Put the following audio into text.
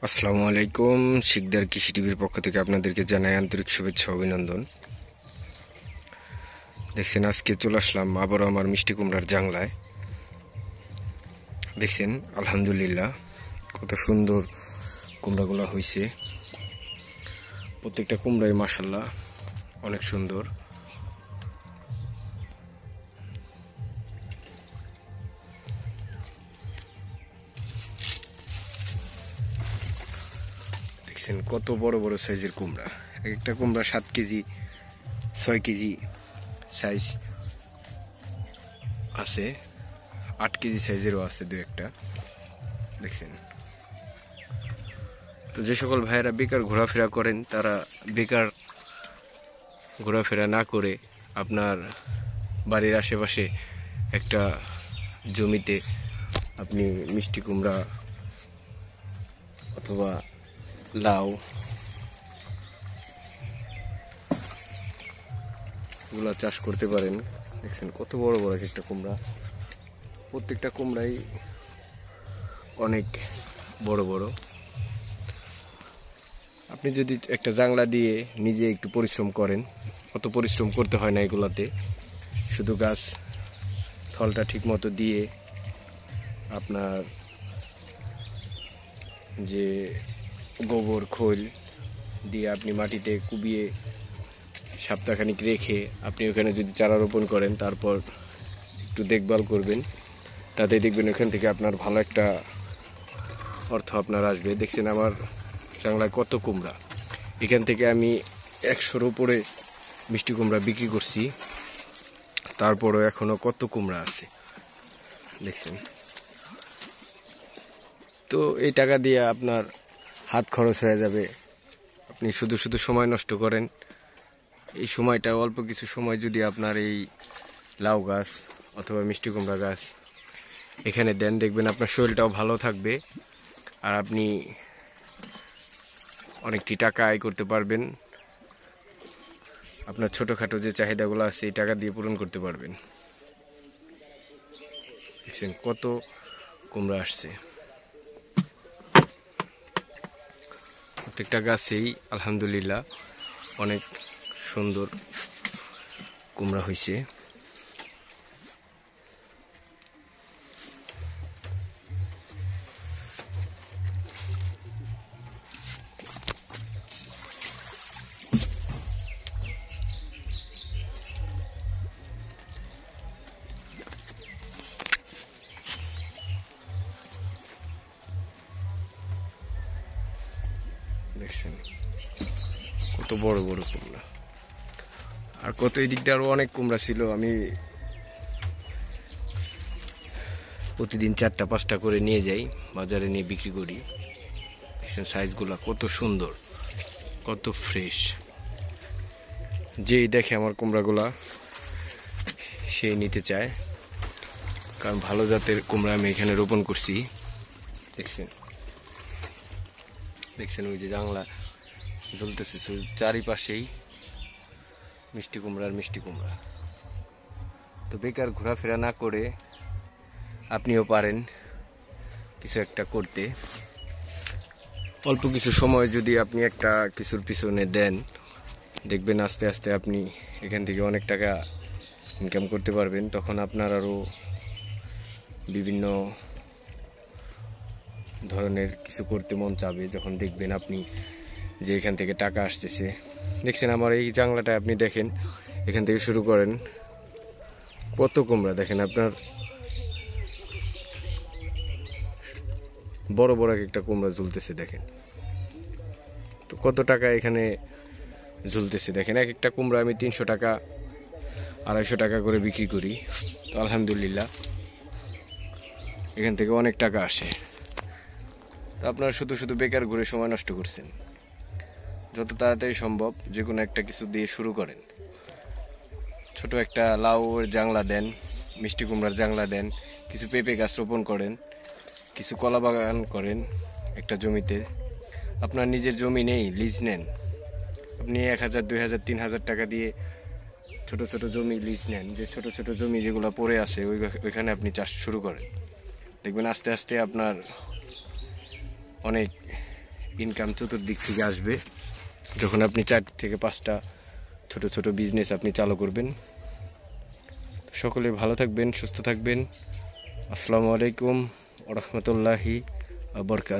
আসসালামু আলাইকুম। শিকদার কৃষি টিভির পক্ষ থেকে আপনাদেরকে জানাই আন্তরিক শুভেচ্ছা অভিনন্দন। দেখছেন আজকে চলে আসলাম আবারও আমার মিষ্টি কুমড়ার জাংলায়। দেখছেন আলহামদুলিল্লাহ কত সুন্দর কুমড়াগুলো হয়েছে। প্রত্যেকটা কুমড়াই মাশাআল্লাহ অনেক সুন্দর। দেখছেন কত বড় বড় সাইজের কুমড়া। একটা কুমড়া 7 কেজি 6 কেজি সাইজ আছে, 8 কেজি সাইজেরও আছে দু একটা। দেখছেন, তো যে সকল ভাইয়েরা বেকার ঘোরাফেরা করেন তারা বেকার ঘোরাফেরা না করে আপনার বাড়ির আশেপাশে একটা জমিতে আপনি মিষ্টি কুমড়া অথবা লাউ এগুলা চাষ করতে পারেন। দেখছেন কত বড় বড় একটা কুমড়া, প্রত্যেকটা কুমড়াই অনেক বড় বড়। আপনি যদি একটা জাংলা দিয়ে নিজে একটু পরিশ্রম করেন, অত পরিশ্রম করতে হয় না এগুলাতে, শুধু গাছ থলটা ঠিক মতো দিয়ে আপনার যে গোবর খোল দিয়ে আপনি মাটিতে কুবিয়ে সপ্তাহখানিক রেখে আপনি ওখানে যদি চারা রোপণ করেন, তারপর একটু দেখভাল করবেন, তাতে দেখবেন ওখান থেকে আপনার ভালো একটা অর্থ আপনার আসবে। দেখছেন আমার জাংলায় কত কুমড়া, এখান থেকে আমি 100-র উপরে মিষ্টি কুমড়া বিক্রি করছি, তারপরও এখনো কত কুমড়া আছে দেখছেন। তো এই টাকা দিয়ে আপনার হাত খরচ হয়ে যাবে। আপনি শুধু শুধু সময় নষ্ট করেন, এই সময়টা অল্প কিছু সময় যদি আপনার এই লাউ গাছ অথবা মিষ্টি কুমড়া গাছ এখানে দেন, দেখবেন আপনার শরীরটাও ভালো থাকবে আর আপনি অনেকটি টাকা আয় করতে পারবেন। আপনার ছোটোখাটো যে চাহিদাগুলো আছে এই টাকা দিয়ে পূরণ করতে পারবেন। দেখছেন কত কুমড়া আসছে, প্রত্যেকটা গাছেই আলহামদুলিল্লাহ অনেক সুন্দর কুমড়া হয়েছে। দেখছেন কত বড় বড় কুমড়া, আর কত এই দিক দিয়ে আরো অনেক কুমড়া ছিল। আমি প্রতিদিন 4টা-5টা করে নিয়ে যাই, বাজারে নিয়ে বিক্রি করি। দেখছেন সাইজগুলা কত সুন্দর, কত ফ্রেশ। যেই দেখে আমার কুমড়াগুলা সেই নিতে চায়, কারণ ভালো জাতের কুমড়া আমি এখানে রোপণ করছি। দেখছেন দেখছেন ওই যে জাংলা ঝুলতেছে, চারিপাশেই মিষ্টি কুমড়া আর মিষ্টি কুমড়া। তো বেকার ঘোরাফেরা না করে আপনিও পারেন কিছু একটা করতে। অল্প কিছু সময় যদি আপনি একটা কিছুর পিছনে দেন, দেখবেন আস্তে আস্তে আপনি এখান থেকে অনেক টাকা ইনকাম করতে পারবেন। তখন আপনার আরও বিভিন্ন ধরনের কিছু করতে মন চাবে, যখন দেখবেন আপনি যে এখান থেকে টাকা আসতেছে। দেখছেন আমার এই জাংলাটা আপনি দেখেন, এখান থেকে শুরু করেন কত কুমড়া। দেখেন আপনার বড় বড় একটা কুমড়া ঝুলতেছে, দেখেন তো কত টাকা এখানে ঝুলতেছে। দেখেন এক একটা কুমড়া আমি 300 টাকা 250 টাকা করে বিক্রি করি। তো আলহামদুলিল্লাহ এখান থেকে অনেক টাকা আসে। তো আপনারা শুধু শুধু বেকার ঘুরে সময় নষ্ট করছেন। যত তাড়াতাড়ি সম্ভব যে কোনো একটা কিছু দিয়ে শুরু করেন। ছোট একটা লাউয়ের জাংলা দেন, মিষ্টি কুমড়ার জাংলা দেন, কিছু পেঁপে গাছ রোপণ করেন, কিছু কলা বাগান করেন একটা জমিতে। আপনার নিজের জমি নেই, লিজ নেন, আপনি 1000, 2000, 3000 টাকা দিয়ে ছোট ছোট জমি লিজ নেন। যে ছোট ছোট জমি যেগুলো পড়ে আছে ওইখানে আপনি চাষ শুরু করেন, দেখবেন আস্তে আস্তে আপনার অনেক ইনকাম চতুর্দিক থেকে আসবে যখন আপনি 4 থেকে 5টা ছোট ছোট বিজনেস আপনি চালু করবেন। সকলে ভালো থাকবেন, সুস্থ থাকবেন। আসসালামু আলাইকুম ওয়া রাহমাতুল্লাহি ওয়া বারাকাতুহু।